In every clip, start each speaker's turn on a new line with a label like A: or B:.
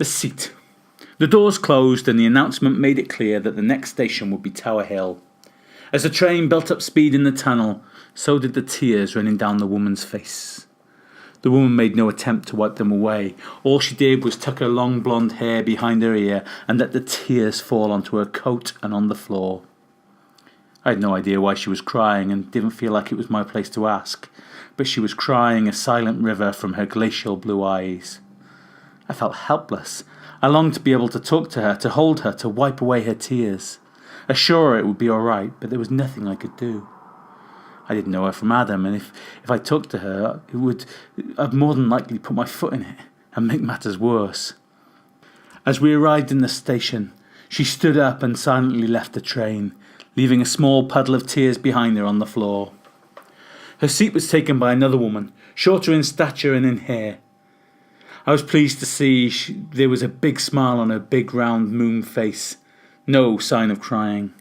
A: The seat. The doors closed and the announcement made it clear that the next station would be Tower Hill. As the train built up speed in the tunnel, so did the tears running down the woman's face. The woman made no attempt to wipe them away. All she did was tuck her long blonde hair behind her ear and let the tears fall onto her coat and on the floor. I had no idea why she was crying and didn't feel like it was my place to ask, but she was crying a silent river from her glacial blue eyes. I felt helpless. I longed to be able to talk to her, to hold her, to wipe away her tears. Assure her it would be all right, but there was nothing I could do. I didn't know her from Adam, and if I talked to her, I'd more than likely put my foot in it and make matters worse. As we arrived in the station, she stood up and silently left the train, leaving a small puddle of tears behind her on the floor. Her seat was taken by another woman, shorter in stature and in hair. I was pleased to see there was a big smile on her big round moon face. No sign of crying.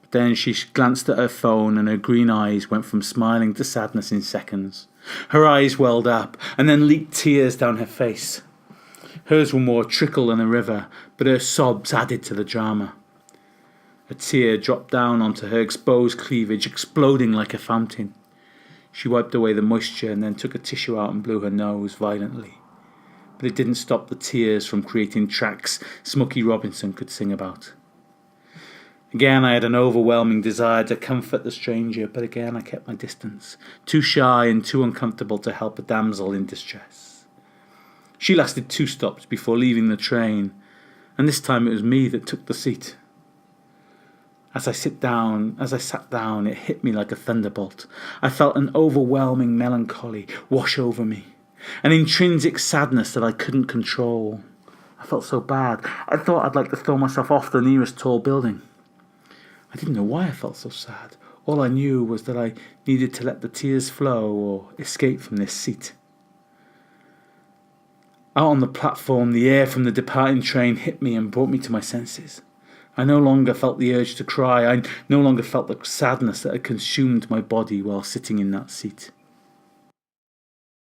A: But then she glanced at her phone and her green eyes went from smiling to sadness in seconds. Her eyes welled up and then leaked tears down her face. Hers were more a trickle than a river, but her sobs added to the drama. A tear dropped down onto her exposed cleavage, exploding like a fountain. She wiped away the moisture and then took a tissue out and blew her nose violently. But it didn't stop the tears from creating tracks Smokey Robinson could sing about. Again I had an overwhelming desire to comfort the stranger, but again I kept my distance, too shy and too uncomfortable to help a damsel in distress. She lasted 2 stops before leaving the train, and this time it was me that took the seat. As I sat down, it hit me like a thunderbolt. I felt an overwhelming melancholy wash over me, an intrinsic sadness that I couldn't control. I felt so bad. I thought I'd like to throw myself off the nearest tall building. I didn't know why I felt so sad. All I knew was that I needed to let the tears flow or escape from this seat. Out on the platform, the air from the departing train hit me and brought me to my senses. I no longer felt the urge to cry. I no longer felt the sadness that had consumed my body while sitting in that seat.